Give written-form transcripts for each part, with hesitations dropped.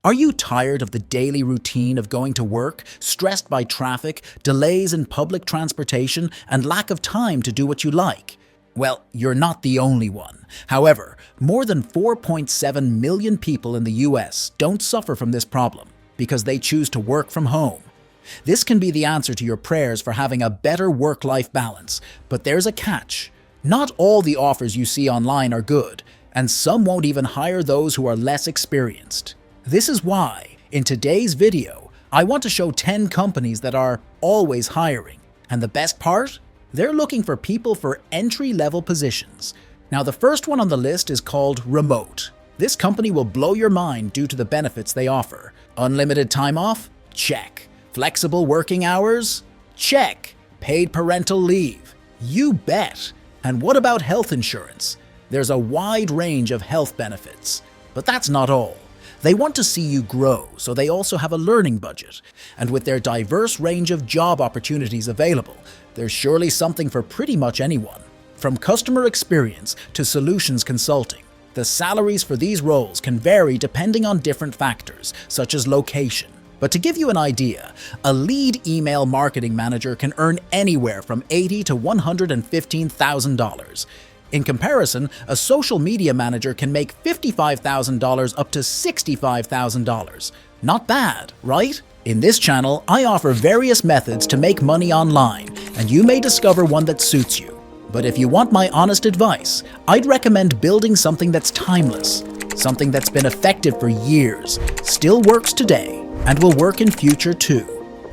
Are you tired of the daily routine of going to work, stressed by traffic, delays in public transportation, and lack of time to do what you like? Well, you're not the only one. However, more than 4.7 million people in the US don't suffer from this problem because they choose to work from home. This can be the answer to your prayers for having a better work-life balance, but there's a catch. Not all the offers you see online are good, and some won't even hire those who are less experienced. This is why, in today's video, I want to show 10 companies that are always hiring. And the best part? They're looking for people for entry-level positions. Now, the first one on the list is called Remote. This company will blow your mind due to the benefits they offer. Unlimited time off? Check. Flexible working hours? Check. Paid parental leave? You bet. And what about health insurance? There's a wide range of health benefits. But that's not all. They want to see you grow, so they also have a learning budget. And with their diverse range of job opportunities available, there's surely something for pretty much anyone. From customer experience to solutions consulting, the salaries for these roles can vary depending on different factors, such as location. But to give you an idea, a lead email marketing manager can earn anywhere from $80,000 to $115,000. In comparison, a social media manager can make $55,000 up to $65,000. Not bad, right? In this channel, I offer various methods to make money online, and you may discover one that suits you. But if you want my honest advice, I'd recommend building something that's timeless, something that's been effective for years, still works today, and will work in future too.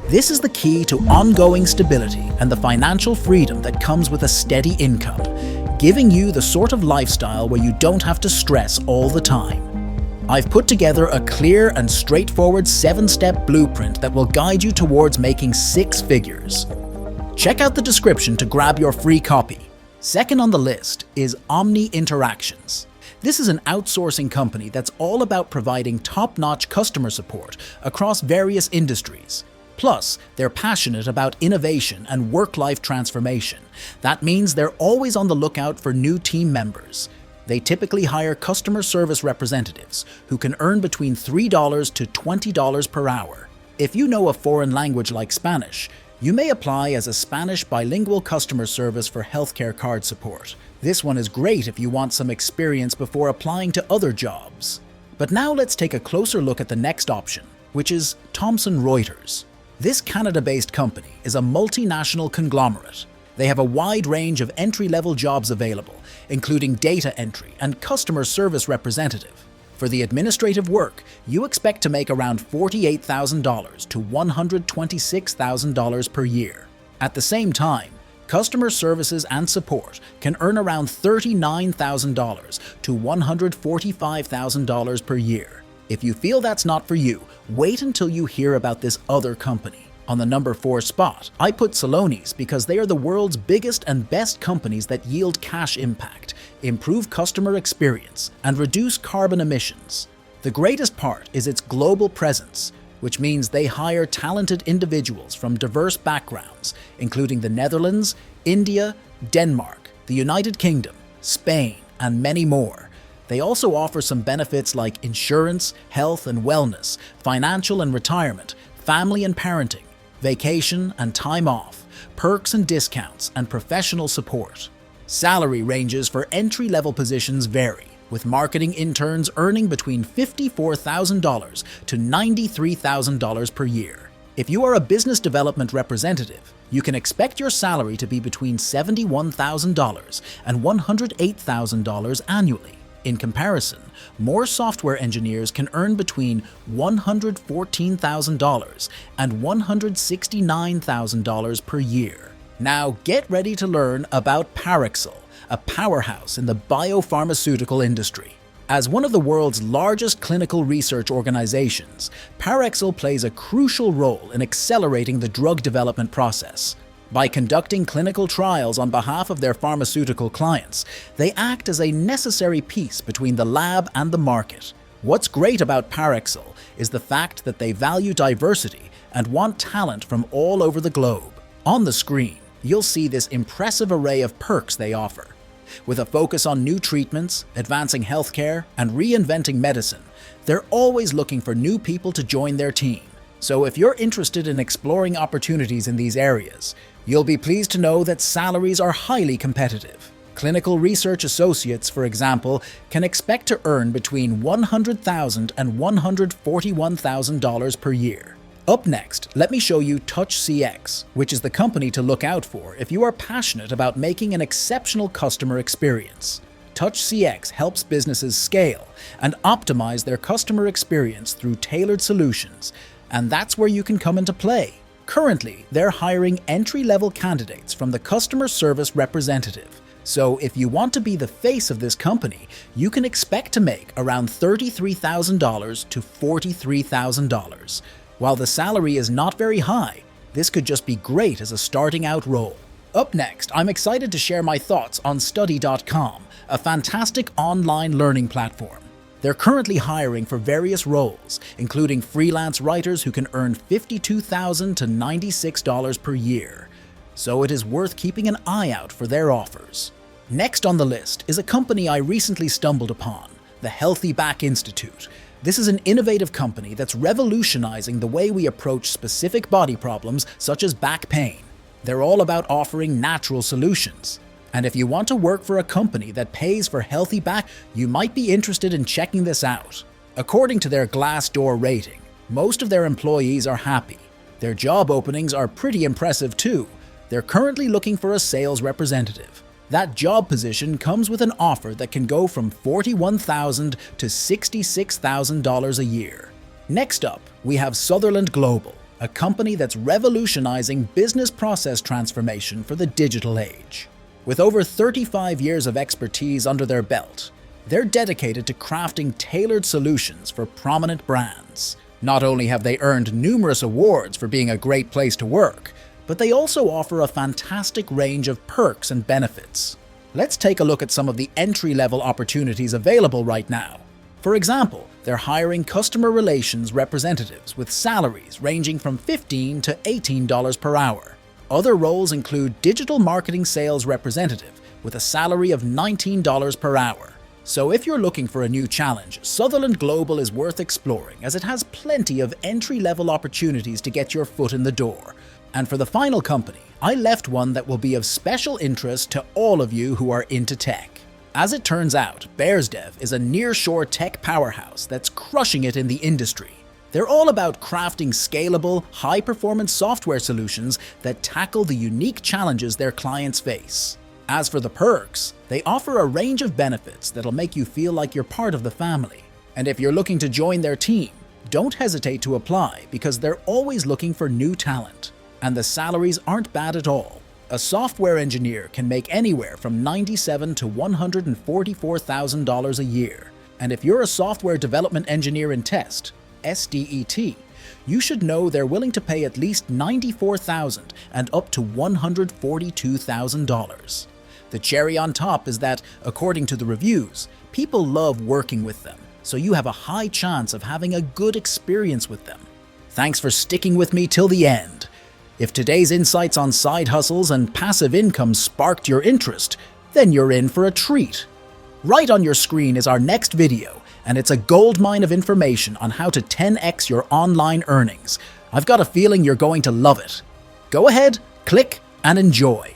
This is the key to ongoing stability and the financial freedom that comes with a steady income, giving you the sort of lifestyle where you don't have to stress all the time. I've put together a clear and straightforward 7-step blueprint that will guide you towards making 6 figures. Check out the description to grab your free copy. Second on the list is Omni Interactions. This is an outsourcing company that's all about providing top-notch customer support across various industries. Plus, they're passionate about innovation and work-life transformation. That means they're always on the lookout for new team members. They typically hire customer service representatives who can earn between $3 to $20 per hour. If you know a foreign language like Spanish, you may apply as a Spanish bilingual customer service for healthcare card support. This one is great if you want some experience before applying to other jobs. But now let's take a closer look at the next option, which is Thomson Reuters. This Canada-based company is a multinational conglomerate. They have a wide range of entry-level jobs available, including data entry and customer service representative. For the administrative work, you expect to make around $48,000 to $126,000 per year. At the same time, customer services and support can earn around $39,000 to $145,000 per year. If you feel that's not for you, wait until you hear about this other company. On the number 4 spot, I put Celonis because they are the world's biggest and best companies that yield cash impact, improve customer experience, and reduce carbon emissions. The greatest part is its global presence, which means they hire talented individuals from diverse backgrounds, including the Netherlands, India, Denmark, the United Kingdom, Spain, and many more. They also offer some benefits like insurance, health and wellness, financial and retirement, family and parenting, vacation and time off, perks and discounts, and professional support. Salary ranges for entry-level positions vary, with marketing interns earning between $54,000 to $93,000 per year. If you are a business development representative, you can expect your salary to be between $71,000 and $108,000 annually. In comparison, more software engineers can earn between $114,000 and $169,000 per year. Now get ready to learn about Parexel, a powerhouse in the biopharmaceutical industry. As one of the world's largest clinical research organizations, Parexel plays a crucial role in accelerating the drug development process. By conducting clinical trials on behalf of their pharmaceutical clients, they act as a necessary piece between the lab and the market. What's great about Parexel is the fact that they value diversity and want talent from all over the globe. On the screen, you'll see this impressive array of perks they offer. With a focus on new treatments, advancing healthcare, and reinventing medicine, they're always looking for new people to join their team. So if you're interested in exploring opportunities in these areas, you'll be pleased to know that salaries are highly competitive. Clinical research associates, for example, can expect to earn between $100,000 and $141,000 per year. Up next, let me show you TouchCX, which is the company to look out for if you are passionate about making an exceptional customer experience. TouchCX helps businesses scale and optimize their customer experience through tailored solutions, and that's where you can come into play. Currently, they're hiring entry-level candidates from the customer service representative. So if you want to be the face of this company, you can expect to make around $33,000 to $43,000. While the salary is not very high, this could just be great as a starting out role. Up next, I'm excited to share my thoughts on Study.com, a fantastic online learning platform. They're currently hiring for various roles, including freelance writers who can earn $52,000 to $96 per year. So it is worth keeping an eye out for their offers. Next on the list is a company I recently stumbled upon, the Healthy Back Institute. This is an innovative company that's revolutionizing the way we approach specific body problems such as back pain. They're all about offering natural solutions. And if you want to work for a company that pays for healthy back, you might be interested in checking this out. According to their Glassdoor rating, most of their employees are happy. Their job openings are pretty impressive too. They're currently looking for a sales representative. That job position comes with an offer that can go from $41,000 to $66,000 a year. Next up, we have Sutherland Global, a company that's revolutionizing business process transformation for the digital age. With over 35 years of expertise under their belt, they're dedicated to crafting tailored solutions for prominent brands. Not only have they earned numerous awards for being a great place to work, but they also offer a fantastic range of perks and benefits. Let's take a look at some of the entry-level opportunities available right now. For example, they're hiring customer relations representatives with salaries ranging from $15 to $18 per hour. Other roles include digital marketing sales representative with a salary of $19 per hour. So if you're looking for a new challenge, Sutherland Global is worth exploring as it has plenty of entry-level opportunities to get your foot in the door. And for the final company, I left one that will be of special interest to all of you who are into tech. As it turns out, Bairesdev is a nearshore tech powerhouse that's crushing it in the industry. They're all about crafting scalable, high-performance software solutions that tackle the unique challenges their clients face. As for the perks, they offer a range of benefits that'll make you feel like you're part of the family. And if you're looking to join their team, don't hesitate to apply because they're always looking for new talent. And the salaries aren't bad at all. A software engineer can make anywhere from $97,000 to $144,000 a year. And if you're a software development engineer in test, SDET, you should know they're willing to pay at least $94,000 and up to $142,000. The cherry on top is that, according to the reviews, people love working with them, so you have a high chance of having a good experience with them. Thanks for sticking with me till the end. If today's insights on side hustles and passive income sparked your interest, then you're in for a treat. Right on your screen is our next video, and it's a goldmine of information on how to 10x your online earnings. I've got a feeling you're going to love it. Go ahead, click, and enjoy.